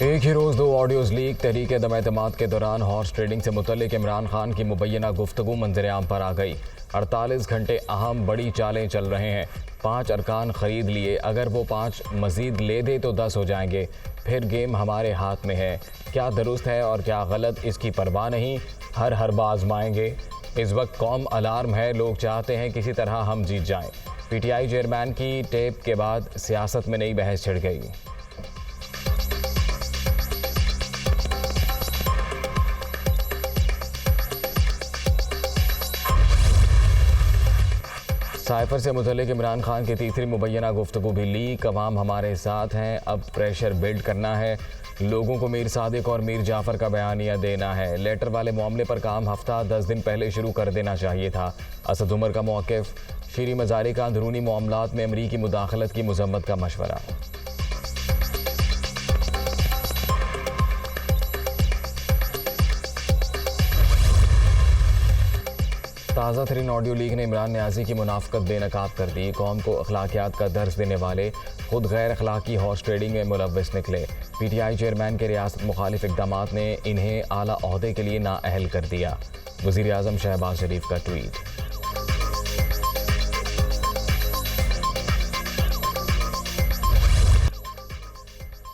एक ही रोज़ दो audios leak. तहरीक दम एतमाद के दौरान हॉर्स ट्रेडिंग से मुतल्लिक इमरान खान की मुबैना गुफ्तगू मंजर-ए-आम पर आ गई। 48 घंटे अहम बड़ी चालें चल रहे हैं। 5 अरकान ख़रीद लिए, अगर वो 5 मज़ीद ले दे तो 10 हो जाएंगे। फिर गेम हमारे हाथ में है, क्या दुरुस्त है और क्या गलत इसकी परवाह नहीं, हर हरबा आजमाएंगे। इस वक्त कौम अलार्म है, लोग चाहते हैं किसी तरह हम जीत जाएं। PTI चेयरमैन की टेप के बाद सियासत में नई बहस छिड़ गई। साइफर से मुतल्लिक इमरान खान की तीसरी मुबैना गुफ्तगू भी लीक। अवाम हमारे साथ हैं, अब प्रेशर बिल्ड करना है, लोगों को मीर सादिक और मीर जाफ़र का बयानिया देना है। लेटर वाले मामले पर काम हफ्ता 10 दिन पहले शुरू कर देना चाहिए था। असद उमर का मौक़िफ़। शीरी मज़ारी का अंदरूनी मामलात में अमरीकी मुदाखलत की मज़म्मत का मशवरा। ताज़ा तरीन ऑडियो लीक ने इमरान नियाज़ी की मुनाफ़कत बेनकाब कर दी। कौम को अखलाकियात का दर्स देने वाले खुद गैर अखलाकी हॉर्स ट्रेडिंग में मुलव्वस निकले। PTI चेयरमैन के रियासत मुखालिफ इक़दामात ने इन्हें आला ओहदे के लिए नाअहल कर दिया। वज़ीर आज़म शहबाज शरीफ का ट्वीट।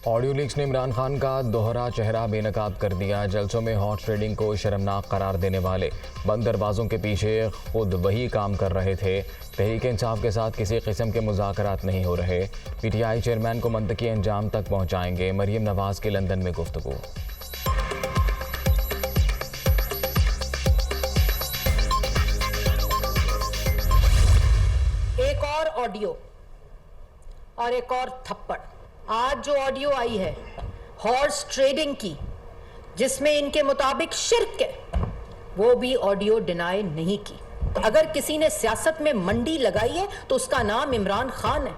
ऑडियो लीक्स ने इमरान खान का दोहरा चेहरा बेनकाब कर दिया। जलसों में हॉर्स ट्रेडिंग को शर्मनाक करार देने वाले बंद दरवाज़ों के पीछे खुद वही काम कर रहे थे। तहरीक इंसाफ के साथ किसी किस्म के मुज़ाकरात नहीं हो रहे। PTI चेयरमैन को मंतकी अंजाम तक पहुँचाएंगे। मरियम नवाज़ की लंदन में गुफ्तगू। एक और ऑडियो और एक और थप्पड़। आज जो ऑडियो आई है हॉर्स ट्रेडिंग की, जिसमें इनके मुताबिक शिर्क है, वो भी ऑडियो डिनाई नहीं की। अगर किसी ने सियासत में मंडी लगाई है तो उसका नाम इमरान खान है।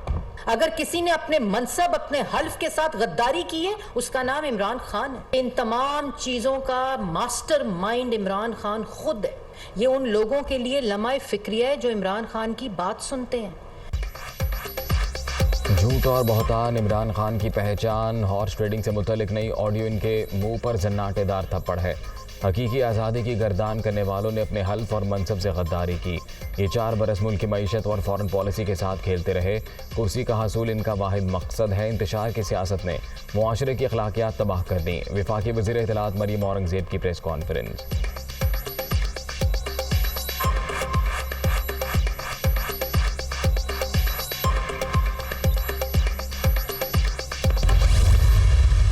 अगर किसी ने अपने मनसब, अपने हल्फ के साथ गद्दारी की है, उसका नाम इमरान खान है। इन तमाम चीजों का मास्टर माइंड इमरान खान खुद है। ये उन लोगों के लिए लम्हा फिक्रिया है जो इमरान खान की बात सुनते हैं। झूठ और बहतान इमरान खान की पहचान। हॉर्स ट्रेडिंग से मुतल्लिक नई ऑडियो इनके मुंह पर जन्नाटेदार थप्पड़ है। हकीकी आज़ादी की गर्दान करने वालों ने अपने हल्फ और मनसब से गद्दारी की। ये 4 बरस मुल्क की मईशत और फॉरेन पॉलिसी के साथ खेलते रहे। कुर्सी का हसूल इनका वाहिद मकसद है। इंतशार की सियासत ने मुआशरे की अखलाकियात तबाह कर दी। वफाकी वज़ीर इत्तलात मरियम औरंगज़ेब की प्रेस कॉन्फ्रेंस।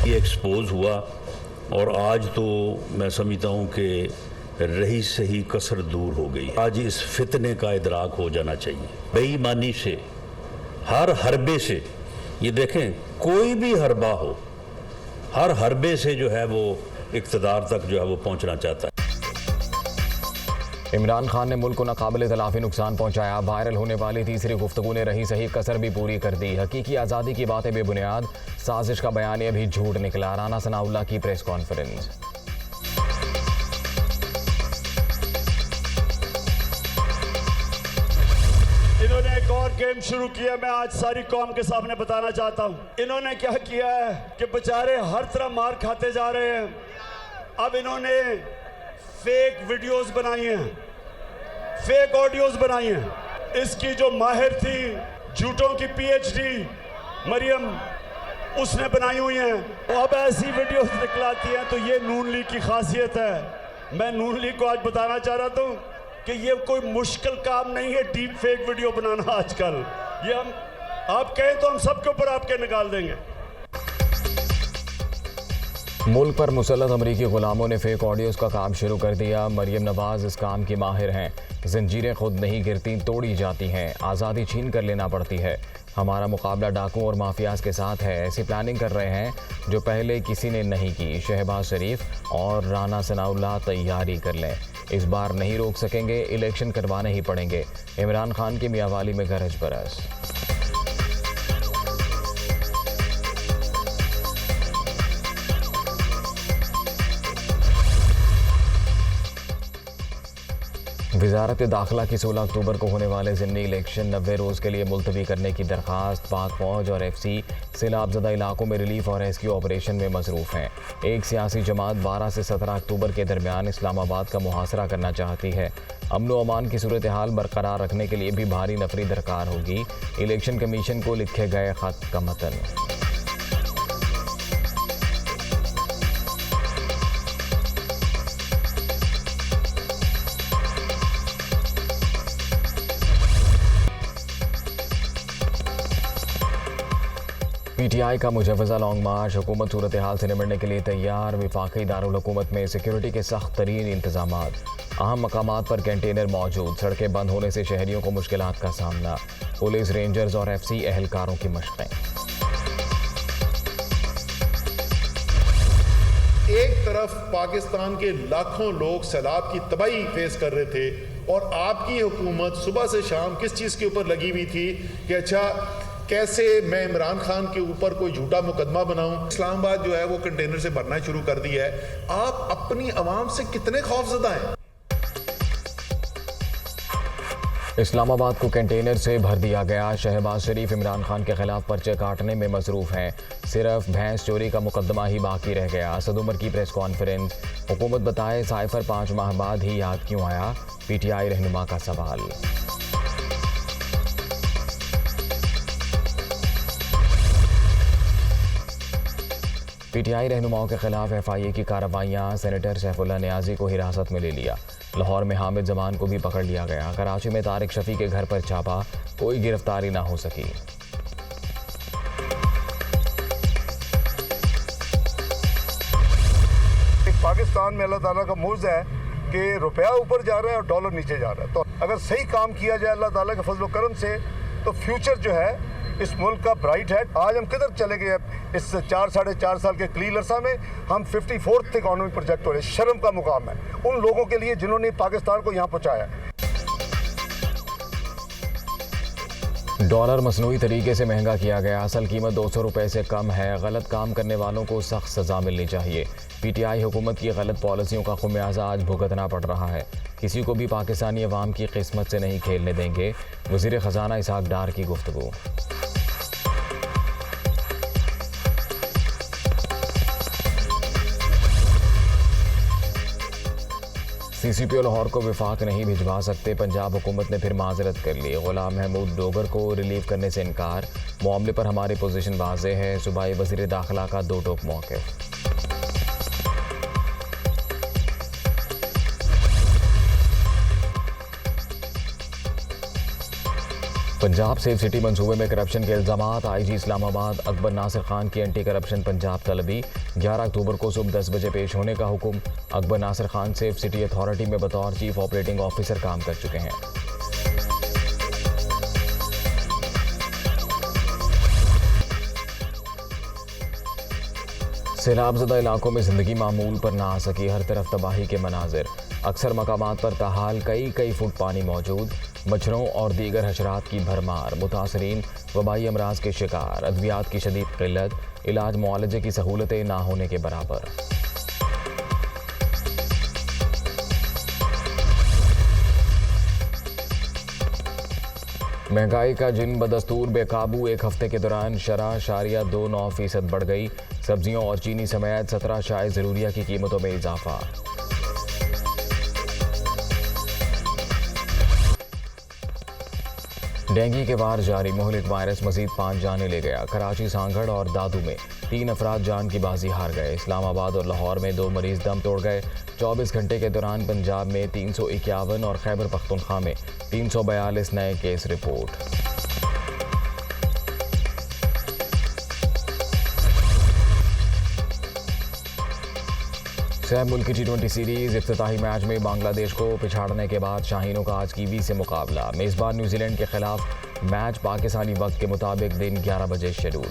ये एक्सपोज हुआ और आज तो मैं समझता हूँ कि रही सही कसर दूर हो गई। आज इस फितने का इदराक हो जाना चाहिए। बेईमानी से, हर हरबे से, ये देखें कोई भी हरबा हो, हर हरबे से जो है वो इक़्तिदार तक जो है वो पहुँचना चाहता है। इमरान खान ने मुल्क को नाकाबिल तलाफी नुकसान पहुंचाया। वायरल होने वाली तीसरी गुफ्तगू ने रही सही कसर भी पूरी कर दी। हकीकी आज़ादी की बातें बेबुनियाद, साजिश का बयानिया भी झूठ निकला। राना सनाउल्लाह की प्रेस कॉन्फ्रेंस। इन्होंने एक और गेम शुरू किया। मैं आज सारी कौम के सामने बताना चाहता हूँ इन्होंने क्या किया है कि बेचारे हर तरह मार खाते जा रहे हैं। अब इन्होंने फेक वीडियोस बनाई हैं, फेक ऑडियोस बनाई हैं। इसकी जो माहिर थी झूठों की PhD मरियम, उसने बनाई हुई हैं। अब ऐसी वीडियोस निकलाती हैं। तो ये नून लीग की खासियत है। मैं नून लीग को आज बताना चाह रहा था कि ये कोई मुश्किल काम नहीं है डीप फेक वीडियो बनाना आजकल। ये हम आप कहें तो हम सबके ऊपर आपके निकाल देंगे। मुल्क पर मुसल्लत अमरीकी गुलामों ने फेक ऑडियोज़ का काम शुरू कर दिया। मरियम नवाज़ इस काम की माहिर हैं। जंजीरें खुद नहीं गिरती, तोड़ी जाती हैं। आज़ादी छीन कर लेना पड़ती है। हमारा मुकाबला डाकुओं और माफियाज के साथ है। ऐसी प्लानिंग कर रहे हैं जो पहले किसी ने नहीं की। शहबाज शरीफ और राना सनाउल्लाह तैयारी कर लें। इस बार नहीं रोक सकेंगे, इलेक्शन करवाने ही पड़ेंगे। इमरान खान की मियावाली में गरज बरस। वजारत दाखिला की 16 अक्टूबर को होने वाले ज़िमनी इलेक्शन 90 रोज़ के लिए मुलतवी करने की दरख्वास्त। पाक फौज और FC सैलाबज़दा इलाकों में रिलीफ और रेस्क्यू ऑपरेशन में मसरूफ़ हैं। एक सियासी जमात 12 से 17 अक्टूबर के दरमियान इस्लामाबाद का मुहासरा करना चाहती है। अमन व अमान की सूरत हाल बरकरार रखने के लिए भी भारी नफरी दरकार होगी। इलेक्शन कमीशन को लिखे गए ख़त का मतन। PTI का मुजवज़ा लॉन्ग मार्च। हुकूमत सूरत हाल से निपटने के लिए तैयार। वफाकी दारुल हुकूमत में सिक्योरिटी के सख्त तरीन इंतजाम। अहम मकामात पर कंटेनर मौजूद। सड़कें बंद होने से शहरियों को मुश्किलात का सामना। पुलिस, रेंजर्स और FC एहलकारों की मशक़ें। एक तरफ पाकिस्तान के लाखों लोग सैलाब की तबाही फेस कर रहे थे और आपकी हुकूमत सुबह से शाम किस चीज़ के ऊपर लगी हुई थी कि अच्छा कैसे मैं इमरान खान के ऊपर कोई झूठा मुकदमा बनाऊं। इस्लामाबाद जो है वो कंटेनर से भरना शुरू कर दिया है। आप अपनी आवाम से कितने खौफजदा हैं? इस्लामाबाद को कंटेनर से भर दिया गया। शहबाज शरीफ इमरान खान के खिलाफ पर्चे काटने में मसरूफ़ हैं। सिर्फ भैंस चोरी का मुकदमा ही बाकी रह गया। असद उमर की प्रेस कॉन्फ्रेंस। हुकूमत बताए साइफर 5 माह बाद ही याद क्यों आया। PTI रहनुमा का सवाल। PTI रहनुमाओं के खिलाफ FIA की कार्रवाइयाँ। सेनेटर सैफुल्लाह नियाजी को हिरासत में ले लिया। लाहौर में हामिद जमान को भी पकड़ लिया गया। कराची में तारिक शफी के घर पर छापा, कोई गिरफ्तारी ना हो सकी। पाकिस्तान में अल्लाह ताला का मौज है कि रुपया ऊपर जा रहा है और डॉलर नीचे जा रहा है। तो अगर सही काम किया जाए अल्लाह ताला के फजल करम से तो फ्यूचर जो है इस मुल्क का ब्राइट है। आज हम किधर चले गए? इस 4-4.5 साल के कलील अरसा में हम 54th इकॉनमी प्रोजेक्ट हो रहे। शर्म का मुकाम है उन लोगों के लिए जिन्होंने पाकिस्तान को यहाँ पहुँचाया। डॉलर मसनूई तरीके से महंगा किया गया। असल कीमत 200 रुपये से कम है। गलत काम करने वालों को सख्त सज़ा मिलनी चाहिए। PTI हुकूमत की गलत पॉलिसियों का खुमियाजा आज भुगतना पड़ रहा है। किसी को भी पाकिस्तानी अवाम की किस्मत से नहीं खेलने देंगे। वज़ीर ख़जाना इसहाक डार की गुफ्तगू। CCPO लाहौर को विफाक नहीं भिजवा सकते। पंजाब हुकूमत ने फिर माजरत कर ली। गुलाम महमूद डोगर को रिलीव करने से इनकार। मामले पर हमारी पोजीशन वाज़ेह है। सूबाई वज़ीर दाखिला का दो टोक मौक़िफ़। पंजाब सेफ सिटी मंसूबे में करप्शन के इल्ज़ामात। IG इस्लामाबाद अकबर नासिर खान की एंटी करप्शन पंजाब तलबी। 11 अक्टूबर को सुबह 10 बजे पेश होने का हुक्म। Akbar Nasir Khan safe city authority में बतौर चीफ ऑपरेटिंग ऑफिसर काम कर चुके हैं। सैलाबज़दा इलाकों में ज़िंदगी मामूल पर ना आ सकी। हर तरफ तबाही के मनाजिर। अक्सर मकामात पर ताहाल कई फुट पानी मौजूद। मच्छरों और दीगर हशरात की भरमार। मुतासरीन वबाई अमराज के शिकार। अद्वियात की शदीद किल्लत। इलाज मुआलजे की सहूलतें ना होने के बराबर। महंगाई का जिन बदस्तूर बेकाबू। एक हफ्ते के दौरान शरह 0.29% बढ़ गई। सब्जियों और चीनी समेत 17 शाय ज़रूरिया की कीमतों में इजाफा। डेंगू के वार जारी। मुहलिक वायरस मजीद 5 जाने ले गया। कराची, सांगड़ और दादू में 3 अफराद जान की बाजी हार गए। इस्लामाबाद और लाहौर में 2 मरीज दम तोड़ गए। 24 घंटे के दौरान पंजाब में 351 और खैबर पख्तूनख्वा में 342 नए केस रिपोर्ट। सह मुल्की T20 सीरीज इफ्तिताही मैच में बांग्लादेश को पिछाड़ने के बाद शाहीनों का आज कीवी से मुकाबला। मेज़बान न्यूजीलैंड के खिलाफ मैच पाकिस्तानी वक्त के मुताबिक दिन 11 बजे शेड्यूल।